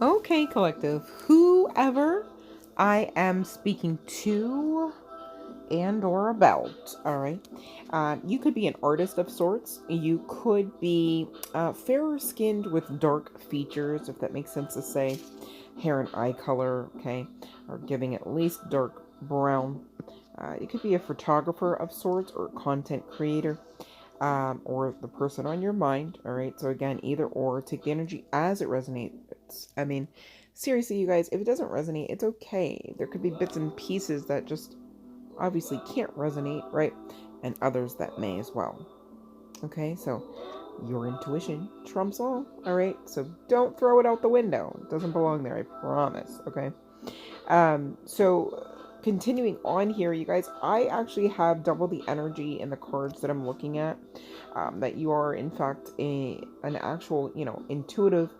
Okay, collective. Whoever I am speaking to and or about, all right, you could be an artist of sorts. You could be fairer skinned with dark features, if that makes sense to say, hair and eye color, okay, or giving at least dark brown. You could be a photographer of sorts or content creator, or the person on your mind. All right. So again, either or, take the energy as it resonates. I mean, seriously, you guys, if it doesn't resonate, it's okay. There could be bits and pieces that just obviously can't resonate, right? And others that may as well. Okay. So your intuition trumps all right? So don't throw it out the window. It doesn't belong there, I promise. Okay. So continuing on here, you guys, I actually have double the energy in the cards that I'm looking at. That you are in fact an actual, intuitive,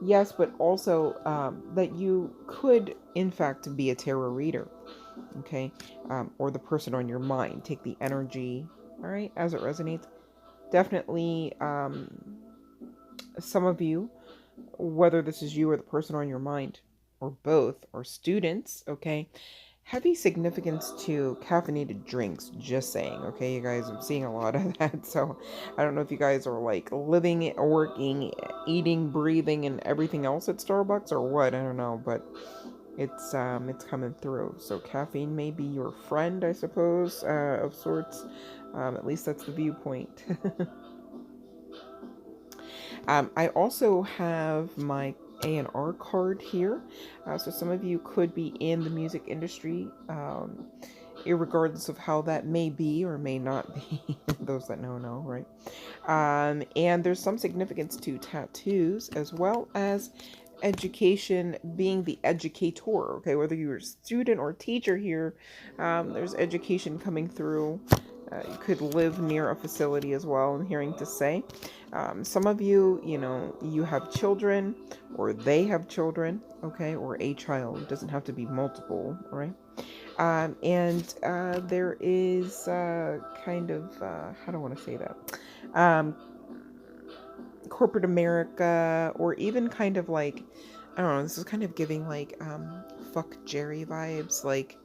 yes, but also that you could in fact be a tarot reader, okay, or the person on your mind. Take the energy, all right, as it resonates. Definitely, some of you, whether this is you or the person on your mind, or both, or students, okay, heavy significance to caffeinated drinks, just saying, okay, you guys, I'm seeing a lot of that. So I don't know if you guys are like living, working, eating, breathing, and everything else at Starbucks or what, I don't know, but it's coming through. So caffeine may be your friend, I suppose, of sorts. At least that's the viewpoint. I also have my A&R card here. So some of you could be in the music industry, irregardless of how that may be or may not be. Those that know, right? And there's some significance to tattoos, as well as education, being the educator. Okay, whether you're a student or teacher here, there's education coming through. You could live near a facility as well, I'm hearing to say. Some of you, you have children, or they have children, okay, or a child. It doesn't have to be multiple, right? And there is kind of, how do I want to say that? Um, corporate America, or even kind of like, I don't know, this is kind of giving like fuck Jerry vibes. Like,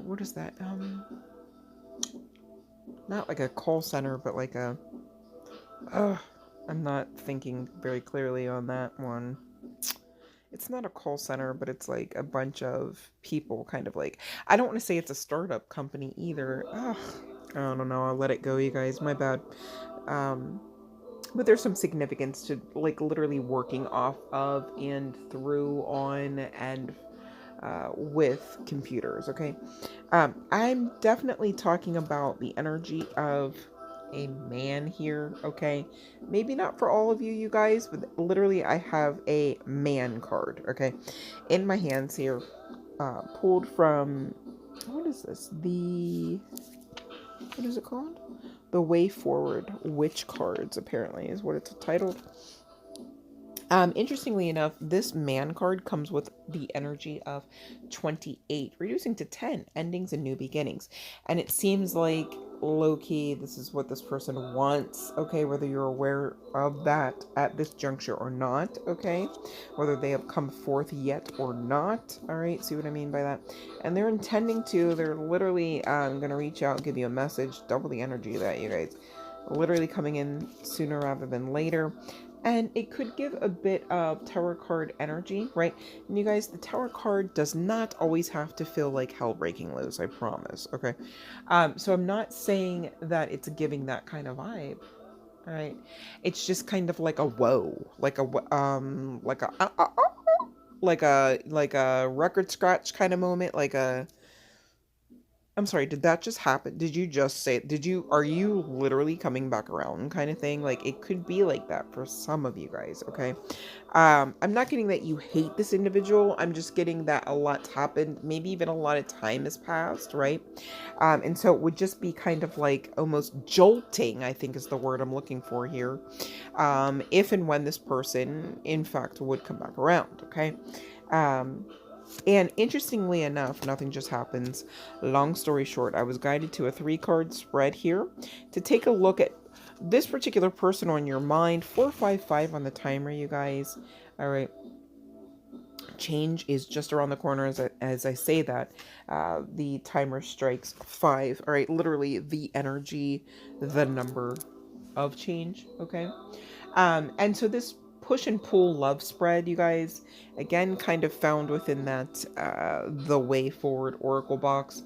what is that? Not like a call center, but like a, I'm not thinking very clearly on that one. It's not a call center, but it's like a bunch of people, kind of like, I don't want to say it's a startup company either. Ugh, I don't know, I'll let it go, you guys, my bad. Um, but there's some significance to like literally working off of and through on and with computers, okay? I'm definitely talking about the energy of a man here, okay? Maybe not for all of you, you guys, but literally I have a man card, okay? In my hands here, pulled from, what is this? What is it called? The Way Forward Witch cards, apparently, is what it's titled. Interestingly enough, this man card comes with the energy of 28, reducing to 10 endings and new beginnings. And it seems like low-key, this is what this person wants, okay, whether you're aware of that at this juncture or not, okay, whether they have come forth yet or not, all right, see what I mean by that? And they're intending to, they're literally going to reach out and give you a message, double the energy of that, you guys, literally coming in sooner rather than later. And it could give a bit of tarot card energy, right? And you guys, the tarot card does not always have to feel like hell breaking loose, I promise, okay? So I'm not saying that it's giving that kind of vibe, right? It's just kind of like a whoa, like a like a record scratch kind of moment, like a I'm sorry, did that just happen? Did you just say, are you literally coming back around kind of thing? Like, it could be like that for some of you guys, okay? I'm not getting that you hate this individual. I'm just getting that a lot's happened. Maybe even a lot of time has passed, right? And so it would just be kind of like almost jolting, I think is the word I'm looking for here. If and when this person, in fact, would come back around, okay? Um, and interestingly enough, nothing just happens. Long story short, I was guided to a 3-card spread here to take a look at this particular person on your mind. 455 on the timer, you guys. All right. Change is just around the corner as I say that. The timer strikes 5. All right. Literally the energy, the number of change. Okay. And so this push and pull love spread, you guys, again, kind of found within that the way forward oracle box.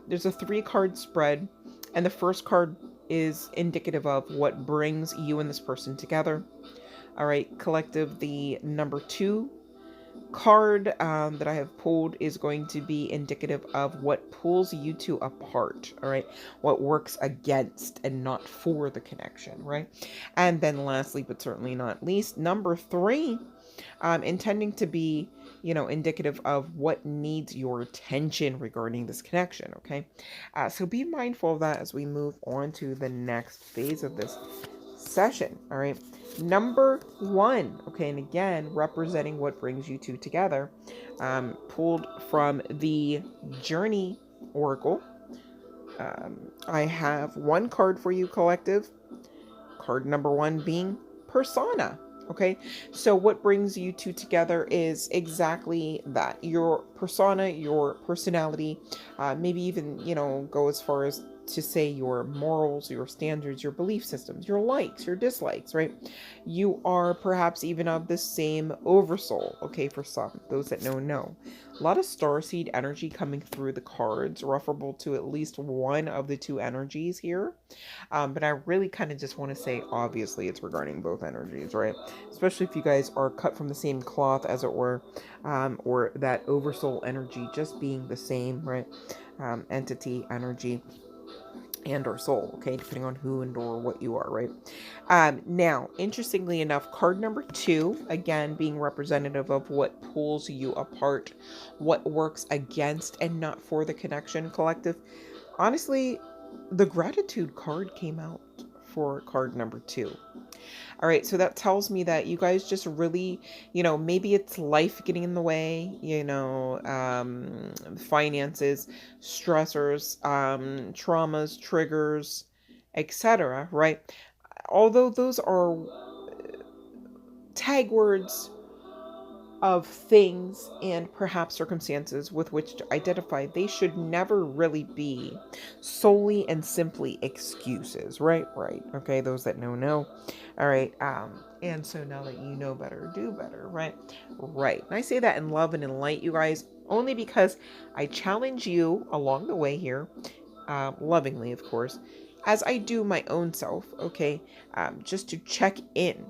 There's a 3-card spread, and the first card is indicative of what brings you and this person together. All right, collective. The number 2 card that I have pulled is going to be indicative of what pulls you two apart, all right? What works against and not for the connection, right? And then lastly, but certainly not least, number 3, intending to be, indicative of what needs your attention regarding this connection, okay? So be mindful of that as we move on to the next phase of this session, all right? Number 1, okay, and again, representing what brings you two together, pulled from the Journey Oracle. I have 1 card for you, collective. Card number 1 being Persona. Okay, so what brings you two together is exactly that. Your persona, your personality, maybe even, go as far as to say your morals, your standards, your belief systems, your likes, your dislikes, right? You are perhaps even of the same oversoul, okay, for some, those that know. A lot of starseed energy coming through the cards, referable to at least one of the 2 energies here. But I really kind of just want to say, obviously, it's regarding both energies, right? Especially if you guys are cut from the same cloth, as it were, or that oversoul energy just being the same, right? Entity, energy, and or soul, okay, depending on who and or what you are, right? Now, interestingly enough, card number 2, again, being representative of what pulls you apart, what works against and not for the connection, collective. Honestly, the gratitude card came out for card number 2. All right, so that tells me that you guys just really, maybe it's life getting in the way, finances, stressors, traumas, triggers, etc., right? Although those are tag words of things and perhaps circumstances with which to identify, they should never really be solely and simply excuses, right? Okay, those that know. All right, and so now that you know better, do better, right? And I say that in love and in light, you guys, only because I challenge you along the way here, lovingly, of course, as I do my own self, okay, just to check in.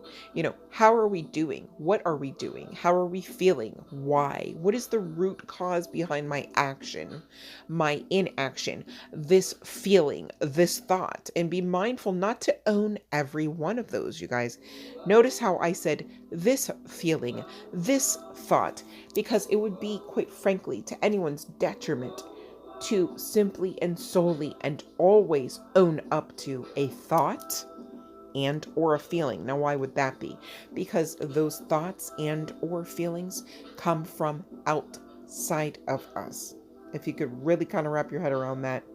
How are we doing? What are we doing? How are we feeling? Why? What is the root cause behind my action, my inaction, this feeling, this thought? And be mindful not to own every one of those, you guys. Notice how I said this feeling, this thought, because it would be, quite frankly, to anyone's detriment to simply and solely and always own up to a thought and or a feeling. Now, why would that be? Because those thoughts and or feelings come from outside of us. If you could really kind of wrap your head around that.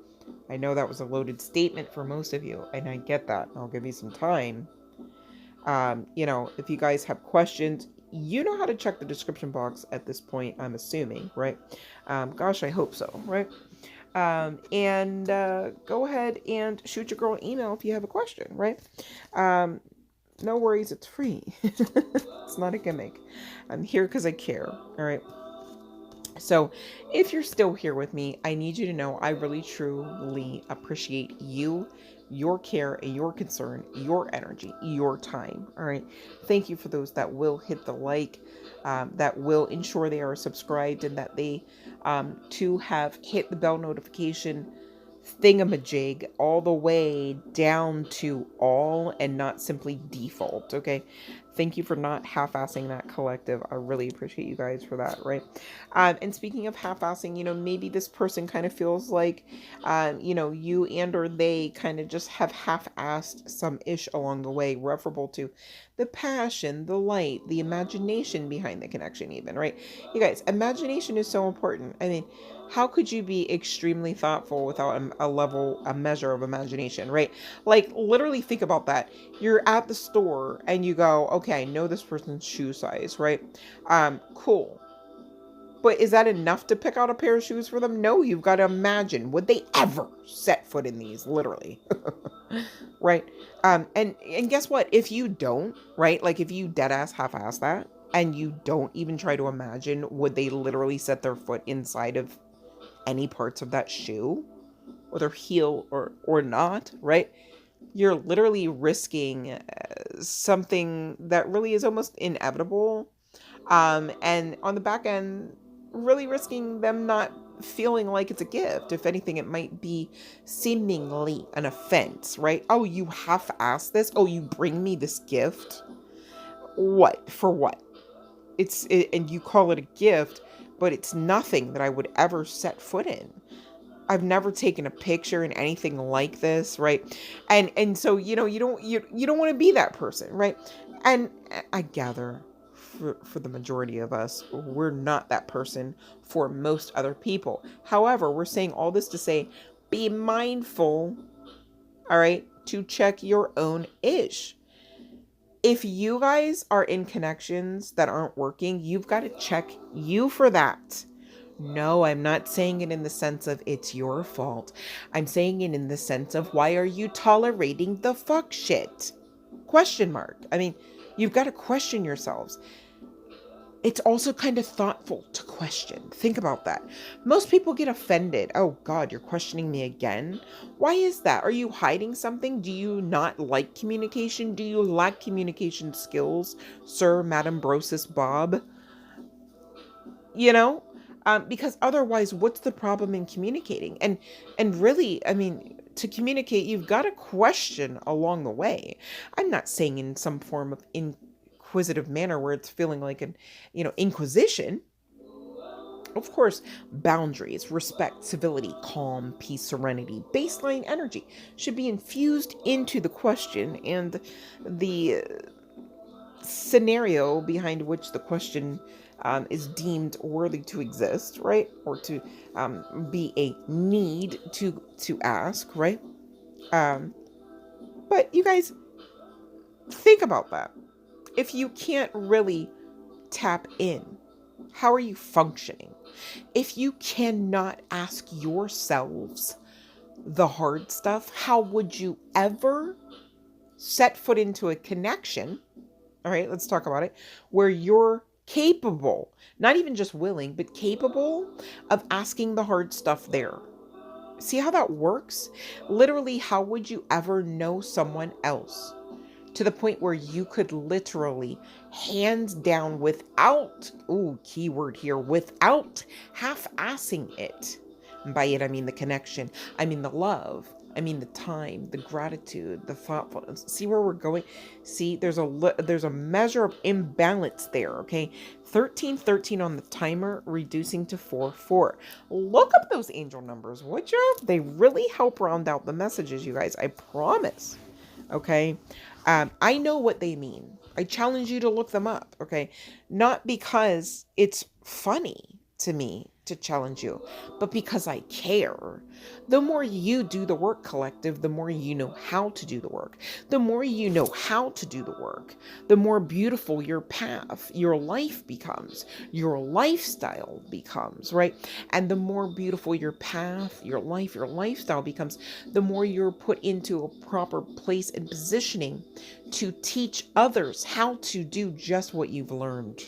I know that was a loaded statement for most of you, and I get that. I'll give you some time. If you guys have questions, you know how to check the description box at this point, I'm assuming, right? Gosh, I hope so, right? And go ahead and shoot your girl an email if you have a question, right? No worries, it's free. It's not a gimmick. I'm here because I care, all right? So, if you're still here with me, I need you to know I really truly appreciate you, your care, your concern, your energy, your time. All right. Thank you for those that will hit the like, that will ensure they are subscribed, and that they to have hit the bell notification thingamajig all the way down to all and not simply default. Okay. Thank you for not half-assing that, collective. I really appreciate you guys for that, right? And speaking of half-assing, maybe this person kind of feels like, you and or they kind of just have half-assed some ish along the way, referable to the passion, the light, the imagination behind the connection, even, right? You guys, imagination is so important. I mean, how could you be extremely thoughtful without a measure of imagination, right? Like, literally think about that. You're at the store and you go, okay, I know this person's shoe size, right? Cool. But is that enough to pick out a pair of shoes for them? No, you've got to imagine, would they ever set foot in these, literally? Right? And guess what? If you don't, right? Like, if you dead ass half ass that and you don't even try to imagine, would they literally set their foot inside of any parts of that shoe, or their heel, or not, right? You're literally risking something that really is almost inevitable, and on the back end, really risking them not feeling like it's a gift. If anything, it might be seemingly an offense, right? Oh, you half-ass this? Oh, you bring me this gift? What? For what? And you call it a gift, but it's nothing that I would ever set foot in. I've never taken a picture in anything like this, right? And so, you don't want to be that person, right? And I gather for the majority of us, we're not that person for most other people. However, we're saying all this to say, be mindful, all right, to check your own ish. If you guys are in connections that aren't working, you've got to check you for that. No, I'm not saying it in the sense of it's your fault. I'm saying it in the sense of, why are you tolerating the fuck shit? Question mark. I mean, you've got to question yourselves. It's also kind of thoughtful to question. Think about that. Most people get offended. Oh God, you're questioning me again? Why is that? Are you hiding something? Do you not like communication? Do you lack communication skills, Sir, Madam, Brosis, Bob? Because otherwise, what's the problem in communicating? And really, I mean, to communicate, you've got to question along the way. I'm not saying in some form of inquisitive manner where it's feeling like an, inquisition. Of course, boundaries, respect, civility, calm, peace, serenity, baseline energy should be infused into the question and the scenario behind which the question is deemed worthy to exist, right? Or to be a need to ask, right? But you guys, think about that. If you can't really tap in, how are you functioning? If you cannot ask yourselves the hard stuff, how would you ever set foot into a connection? All right, let's talk about it, where you're capable, not even just willing, but capable of asking the hard stuff there. See how that works? Literally, how would you ever know someone else to the point where you could literally, hands down, without, keyword here, without half-assing it? And by it, I mean the connection, I mean the love, I mean the time, the gratitude, the thoughtfulness. See where we're going? See, there's a measure of imbalance there, okay? 1313 on the timer, reducing to 44. Look up those angel numbers, would you? They really help round out the messages, you guys. I promise. Okay? I know what they mean. I challenge you to look them up, okay? Not because it's funny to me to challenge you, but because I care. The more you do the work, collective, the more you know how to do the work. The more you know how to do the work, the more beautiful your path, your life becomes, your lifestyle becomes, right? And the more beautiful your path, your life, your lifestyle becomes, the more you're put into a proper place and positioning to teach others how to do just what you've learned.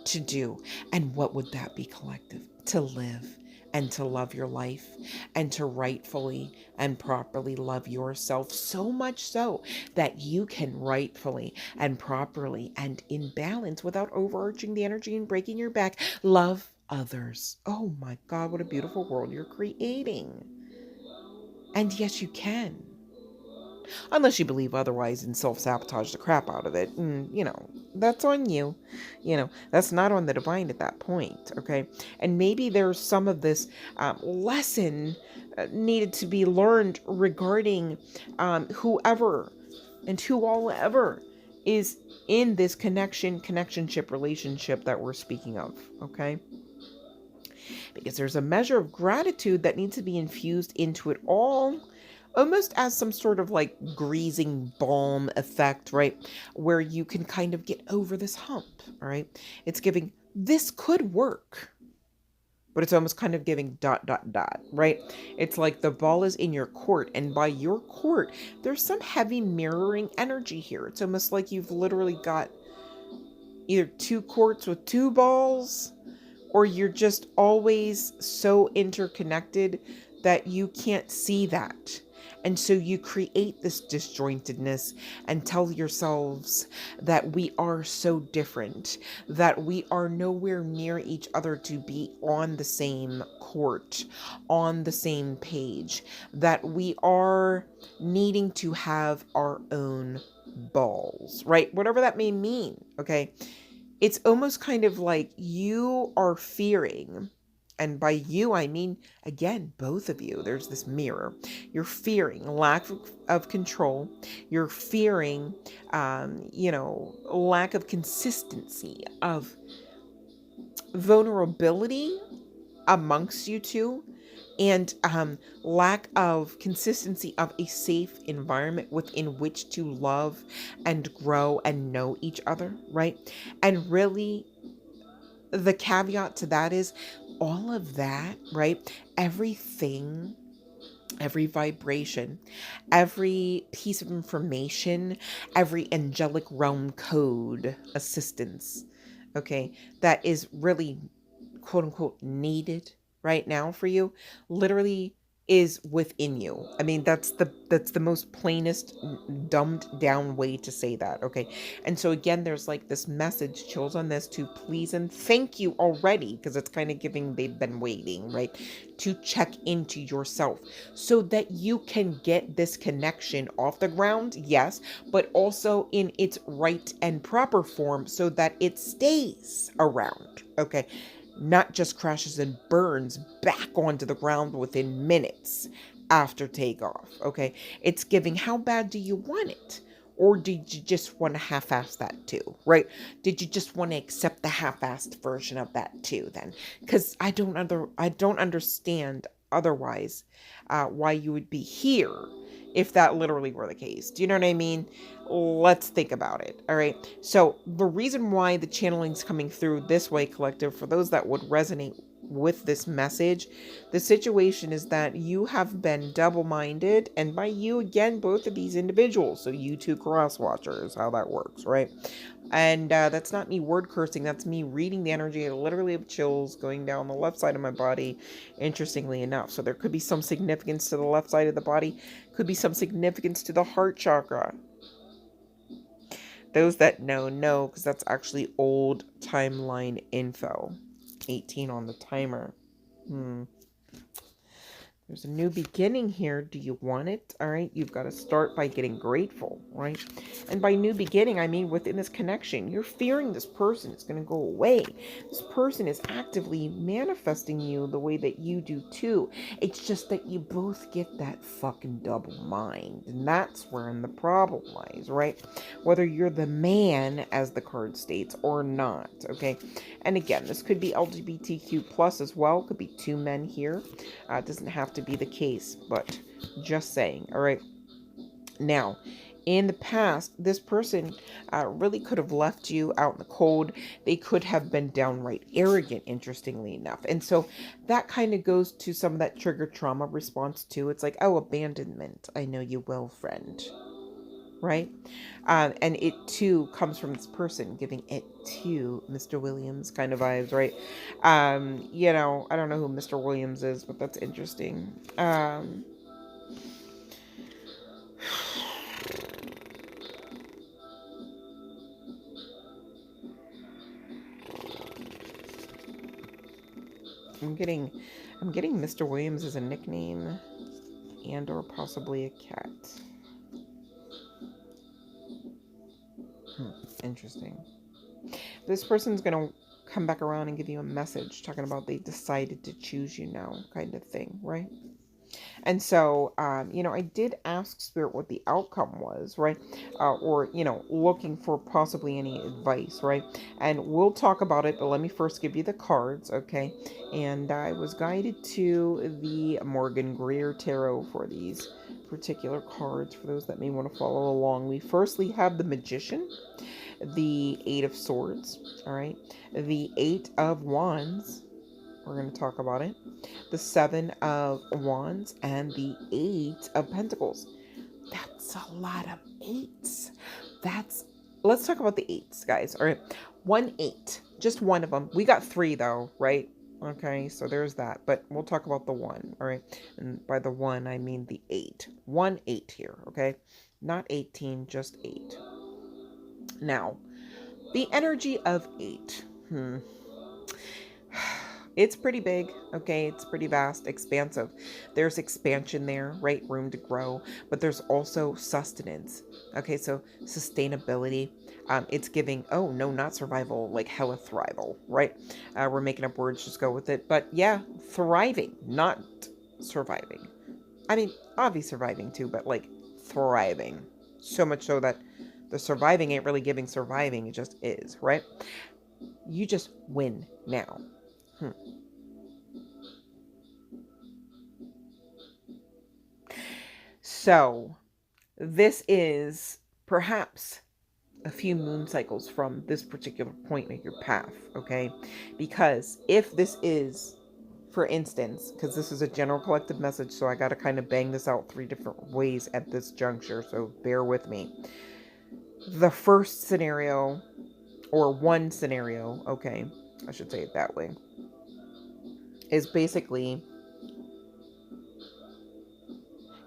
to do. And what would that be, collective? To live and to love your life and to rightfully and properly love yourself, so much so that you can rightfully and properly and in balance, without overarching the energy and breaking your back, love others. Oh my God, what a beautiful world you're creating. And yes, you can. Unless you believe otherwise and self-sabotage the crap out of it. And, that's on you. That's not on the divine at that point, okay? And maybe there's some of this lesson needed to be learned regarding whoever and who all ever is in this connectionship relationship that we're speaking of, okay? Because there's a measure of gratitude that needs to be infused into it all, almost as some sort of like greasing balm effect, right? Where you can kind of get over this hump, all right? It's giving, this could work, but it's almost kind of giving ... right? It's like the ball is in your court, and by your court, there's some heavy mirroring energy here. It's almost like you've literally got either two courts with two balls, or you're just always so interconnected that you can't see that. And so you create this disjointedness and tell yourselves that we are so different, that we are nowhere near each other to be on the same court, on the same page, that we are needing to have our own balls, right? Whatever that may mean, okay? It's almost kind of like you are fearing, and by you, I mean, again, both of you, there's this mirror. You're fearing lack of control. You're fearing, lack of consistency, of vulnerability amongst you two, and lack of consistency of a safe environment within which to love and grow and know each other, right? And really, the caveat to that is all of that, right? Everything, every vibration, every piece of information, every angelic realm code assistance, okay, that is really quote unquote needed right now for you, literally is within you. I mean, that's the most plainest, dumbed down way to say that, okay? And so again, there's like this message, chills on this, to please and thank you already, because it's kind of giving they've been waiting, right? To check into yourself so that you can get this connection off the ground, yes, but also in its right and proper form so that it stays around, okay? Not just crashes and burns back onto the ground within minutes after takeoff, okay? It's giving, how bad do you want it? Or did you just want to half-ass that too, right? Did you just want to accept the half-assed version of that too then? Because I don't understand otherwise why you would be here if that literally were the case. Do you know what I mean? Let's think about it, all right? So the reason why the channeling's coming through this way, collective, for those that would resonate with this message, the situation is that you have been double-minded, and by you, again, both of these individuals, so you two cross-watchers, how that works, right? And that's not me word cursing, that's me reading the energy. I literally have chills going down the left side of my body, interestingly enough. So there could be some significance to the left side of the body, could be some significance to the heart chakra. Those that know, because that's actually old timeline info. 18 on the timer. There's a new beginning here. Do you want it? All right. You've got to start by getting grateful, right? And by new beginning, I mean within this connection, you're fearing this person is going to go away. This person is actively manifesting you the way that you do too. It's just that you both get that fucking double mind. And that's wherein the problem lies, right? Whether you're the man, as the card states, or not, okay? And again, this could be LGBTQ plus as well. Could be two men here. It doesn't have to be the case, but just saying, all right? Now, in the past, this person really could have left you out in the cold. They could have been downright arrogant, interestingly enough. And so that kind of goes to some of that trigger trauma response too. It's like, oh, abandonment. I know you will, friend. right? And it too comes from this person giving it to Mr. Williams kind of vibes, right? You know, I don't know who Mr. Williams is, but that's interesting. I'm getting Mr. Williams as a nickname and or possibly a cat. Interesting. This person's going to come back around and give you a message talking about they decided to choose you now kind of thing, right? And so, you know, I did ask Spirit what the outcome was, right? Or, you know, looking for possibly any advice, right? And we'll talk about it, but let me first give you the cards, okay? And I was guided to the Morgan Greer Tarot for these particular cards for those that may want to follow along. We firstly have the Magician, the Eight of Swords, all right? The Eight of Wands. We're going to talk about it. The Seven of Wands and the Eight of Pentacles. That's a lot of eights. Let's talk about the eights, guys. All right. 1 8. Just one of them. We got 3 though, right? Okay, so there's that. But we'll talk about the 1, all right? And by the 1, I mean the 8. 1 8 here, okay? Not 18, just 8. Now, the energy of 8. It's pretty big, okay? It's pretty vast, expansive. There's expansion there, right? Room to grow, but there's also sustenance, okay? So sustainability. It's giving, oh, no, not survival, like hella thrival, right? We're making up words, just go with it. But yeah, thriving, not surviving. I mean, obviously surviving too, but like thriving. So much so that the surviving ain't really giving surviving, it just is, right? You just win now. So, this is perhaps a few moon cycles from this particular point in your path, okay? Because if this is, for instance, because this is a general collective message, so I got to kind of bang this out 3 different ways at this juncture, so bear with me. The first scenario, or one scenario, okay, I should say it that way, is basically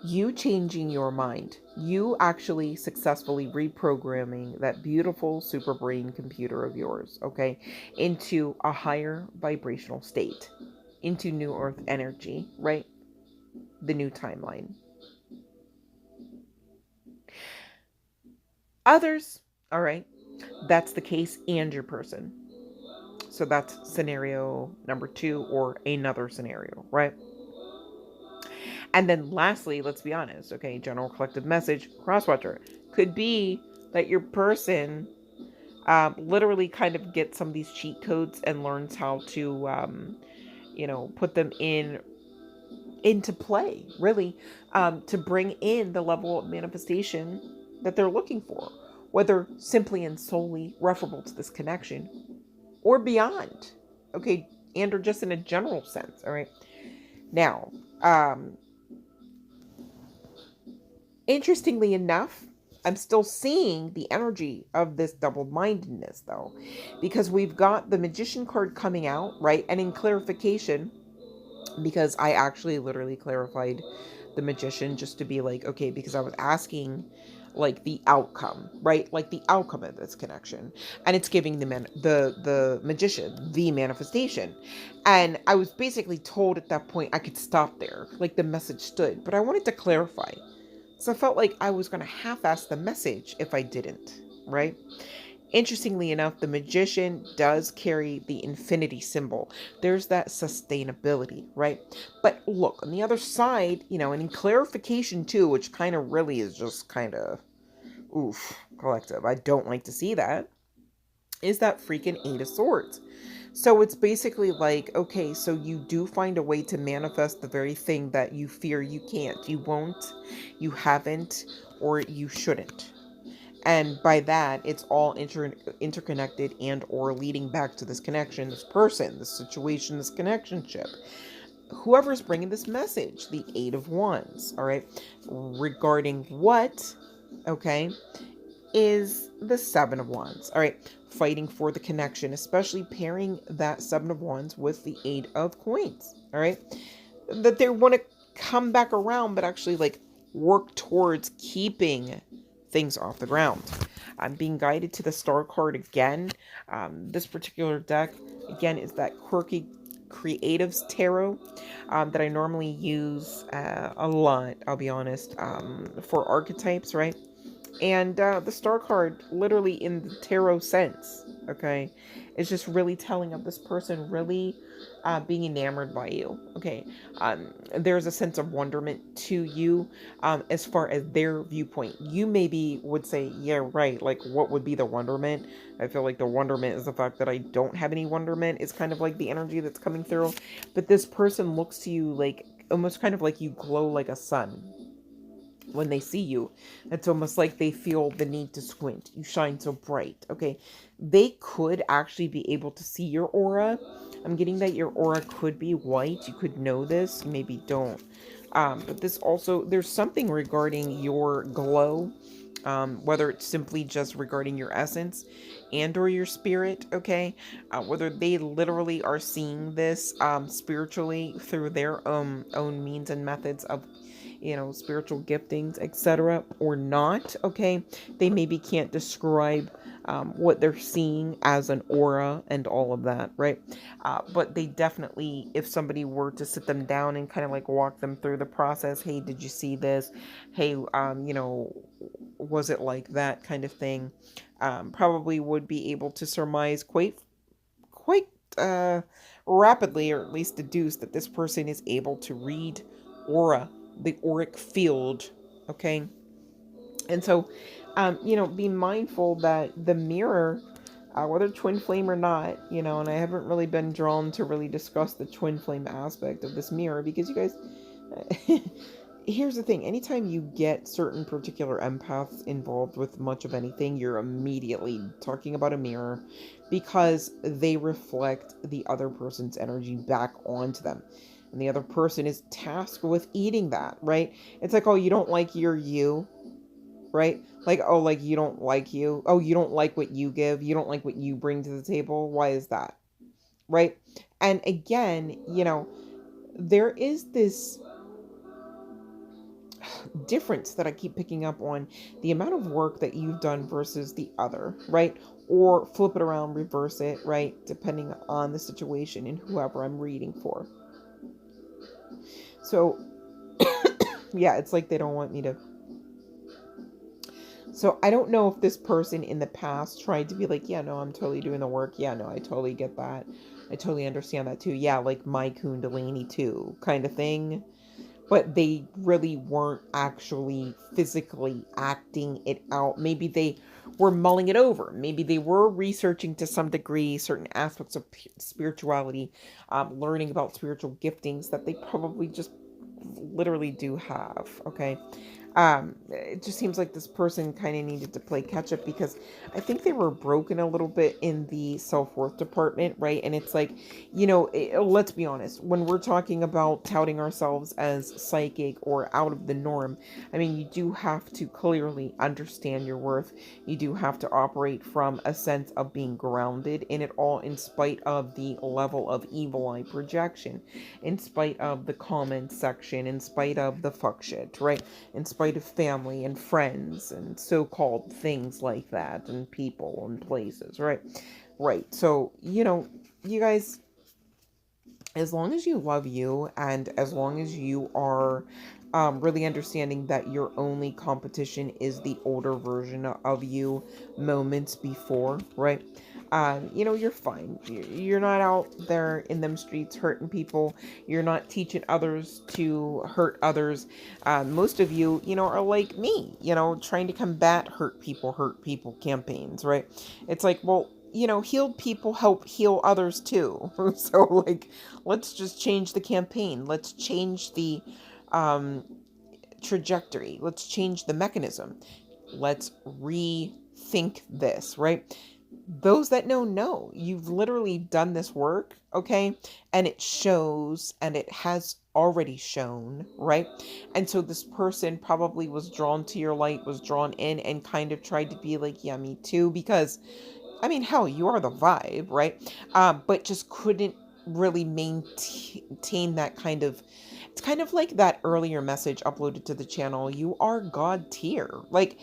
you changing your mind, you actually successfully reprogramming that beautiful super brain computer of yours, okay, into a higher vibrational state, into new earth energy, right? The new timeline. Others, all right, that's the case and your person. So that's scenario number 2 or another scenario, right? And then lastly, let's be honest, okay, general collective message, crosswatcher, could be that your person literally kind of gets some of these cheat codes and learns how to, you know, put them into play, really, to bring in the level of manifestation that they're looking for, whether simply and solely referable to this connection or beyond, okay, and or just in a general sense, all right? Now, interestingly enough, I'm still seeing the energy of this double-mindedness, though, because we've got the Magician card coming out, right? And in clarification, because I actually literally clarified the Magician just to be like, okay, because I was asking, like, the outcome, right? Like, the outcome of this connection. And it's giving the Magician the manifestation. And I was basically told at that point I could stop there. Like, the message stood. But I wanted to clarify. So I felt like I was going to half-ass the message if I didn't, right? Interestingly enough, the Magician does carry the infinity symbol. There's that sustainability, right? But look, on the other side, you know, and in clarification too, which kind of really is just kind of, oof, collective. I don't like to see that, is that freaking 8 of Swords. So it's basically like, okay, so you do find a way to manifest the very thing that you fear you can't, you won't, you haven't, or you shouldn't. And by that, it's all interconnected and or leading back to this connection, this person, this situation, this connectionship. Whoever's bringing this message, the 8 of Wands, all right, regarding what okay, is the Seven of Wands. All right, fighting for the connection, especially pairing that Seven of Wands with the Eight of Coins. All right, that they want to come back around, but actually like work towards keeping things off the ground. I'm being guided to the Star card again. This particular deck, again, is that quirky Creatives Tarot that I normally use a lot, I'll be honest, for archetypes, right? And the Star card, literally in the tarot sense, okay, is just really telling of this person really being enamored by you, okay. There's a sense of wonderment to you as far as their viewpoint. You maybe would say, yeah, right, like what would be the wonderment? I feel like the wonderment is the fact that I don't have any wonderment. It's kind of like the energy that's coming through. But this person looks to you like almost kind of like you glow like a sun when they see you. It's almost like they feel the need to squint. You shine so bright. Okay. They could actually be able to see your aura. I'm getting that your aura could be white. You could know this. You maybe don't. But this also, there's something regarding your glow, whether it's simply just regarding your essence and or your spirit, okay, whether they literally are seeing this spiritually through their own means and methods of spiritual giftings, etc., or not, okay. They maybe can't describe what they're seeing as an aura and all of that, right? But they definitely, if somebody were to sit them down and kind of like walk them through the process, hey, did you see this? Hey, was it like that kind of thing? Probably would be able to surmise quite uh, rapidly, or at least deduce that this person is able to read aura, the auric field, okay? And so, be mindful that the mirror, whether twin flame or not, and I haven't really been drawn to really discuss the twin flame aspect of this mirror because you guys, here's the thing, anytime you get certain particular empaths involved with much of anything, you're immediately talking about a mirror because they reflect the other person's energy back onto them. And the other person is tasked with eating that, right? It's like, oh, you don't like your you, right? Like, oh, like you don't like you. Oh, you don't like what you give. You don't like what you bring to the table. Why is that? Right? And again, there is this difference that I keep picking up on the amount of work that you've done versus the other, right? Or flip it around, reverse it, right? Depending on the situation and whoever I'm reading for. So, yeah, it's like they don't want me to. So I don't know if this person in the past tried to be like, yeah, no, I'm totally doing the work. Yeah, no, I totally get that. I totally understand that too. Yeah, like my Kundalini too, kind of thing. But they really weren't actually physically acting it out. Maybe they were mulling it over. Maybe they were researching to some degree certain aspects of spirituality, learning about spiritual giftings that they probably just literally do have. Okay. It just seems like this person kind of needed to play catch up because I think they were broken a little bit in the self-worth department, right? And it's like, let's be honest, when we're talking about touting ourselves as psychic or out of the norm, I mean, you do have to clearly understand your worth. You do have to operate from a sense of being grounded in it all, in spite of the level of evil eye projection, in spite of the comment section, in spite of the fuck shit, right? In spite of family and friends and so-called things like that, and people and places, right? Right. So, you guys, as long as you love you and as long as you are really understanding that your only competition is the older version of you moments before, right? You're fine. You're not out there in them streets hurting people. You're not teaching others to hurt others. Most of you, are like me, trying to combat hurt people campaigns, right? It's like, well, healed people help heal others too. So, like, let's just change the campaign. Let's change the trajectory. Let's change the mechanism. Let's rethink this, right? those that know, you've literally done this work, okay? And it shows, and it has already shown, right? And so this person probably was drawn to your light, was drawn in, and kind of tried to be like, yeah, me too, because I mean, hell, you are the vibe, right? But just couldn't really maintain that kind of. It's kind of like that earlier message uploaded to the channel. You are God tier. Like,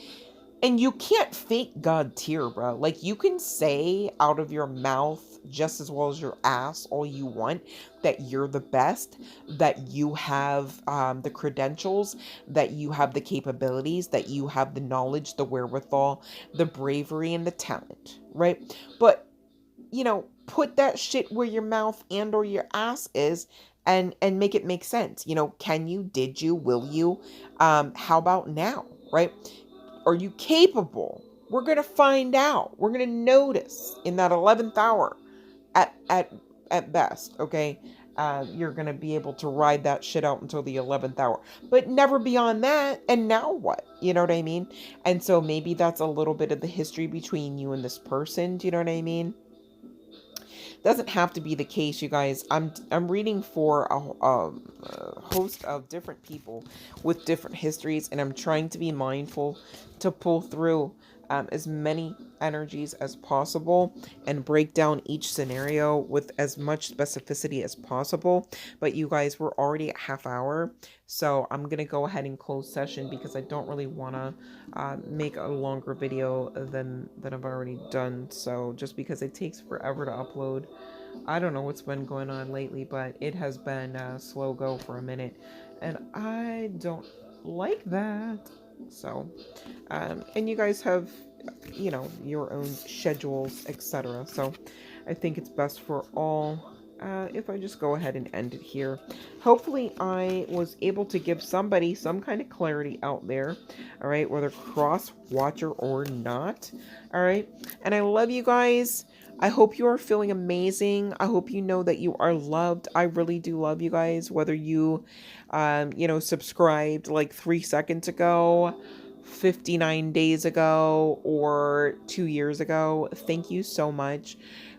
and you can't fake God tier, bro. Like, you can say out of your mouth just as well as your ass all you want that you're the best, that you have the credentials, that you have the capabilities, that you have the knowledge, the wherewithal, the bravery, and the talent, right? But, put that shit where your mouth and or your ass is, and make it make sense. Can you, did you, will you, how about now, right? Are you capable? We're going to find out. We're going to notice in that 11th hour at best, okay? You're going to be able to ride that shit out until the 11th hour, but never beyond that. And now what? You know what I mean? And so maybe that's a little bit of the history between you and this person. Do you know what I mean? Doesn't have to be the case, you guys. I'm reading for a host of different people with different histories, and I'm trying to be mindful to pull through as many energies as possible and break down each scenario with as much specificity as possible. But you guys, we're already at half hour, so I'm gonna go ahead and close session because I don't really want to make a longer video than I've already done. So just because it takes forever to upload, I don't know what's been going on lately, but it has been a slow go for a minute, and I don't like that. So, and you guys have, your own schedules, etc. So, I think it's best for all if I just go ahead and end it here. Hopefully, I was able to give somebody some kind of clarity out there, all right, whether cross-watcher or not, all right? And I love you guys. I hope you are feeling amazing. I hope you know that you are loved. I really do love you guys, whether you, subscribed like 3 seconds ago, 59 days ago, or 2 years ago. Thank you so much.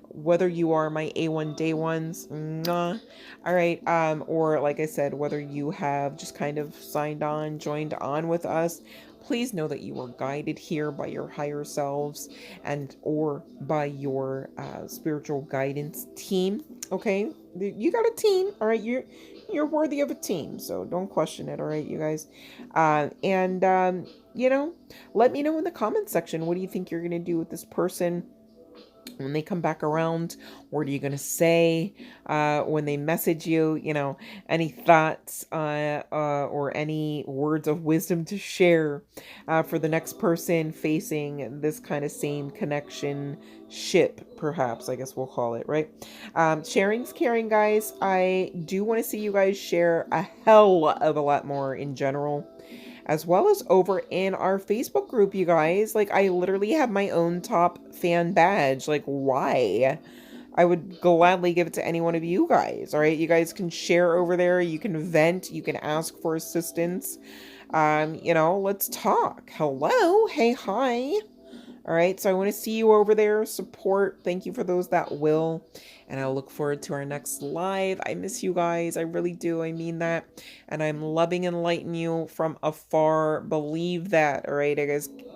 Whether you are my A1 day ones, mwah, all right, or like I said, whether you have just kind of joined on with us, please know that you are guided here by your higher selves and or by your spiritual guidance team. Okay, you got a team, all right. You're worthy of a team, so don't question it. All right, you guys, and let me know in the comments section, what do you think you're gonna do with this person when they come back around? What are you going to say when they message you? Any thoughts or any words of wisdom to share for the next person facing this kind of same connection ship, perhaps, I guess we'll call it, right? Sharing's caring, guys. I do want to see you guys share a hell of a lot more in general, as well as over in our Facebook group, you guys. Like, I literally have my own top fan badge. Like, why? I would gladly give it to any one of you guys. All right, you guys can share over there. You can vent. You can ask for assistance. Let's talk. Hello. Hey, hi. All right, so I want to see you over there. Support. Thank you for those that will. And I'll look forward to our next live. I miss you guys. I really do. I mean that. And I'm loving and lighting you from afar. Believe that. All right,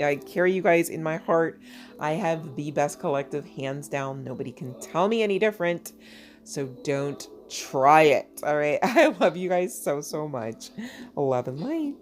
I carry you guys in my heart. I have the best collective, hands down. Nobody can tell me any different. So don't try it. All right. I love you guys so, so much. Love and light.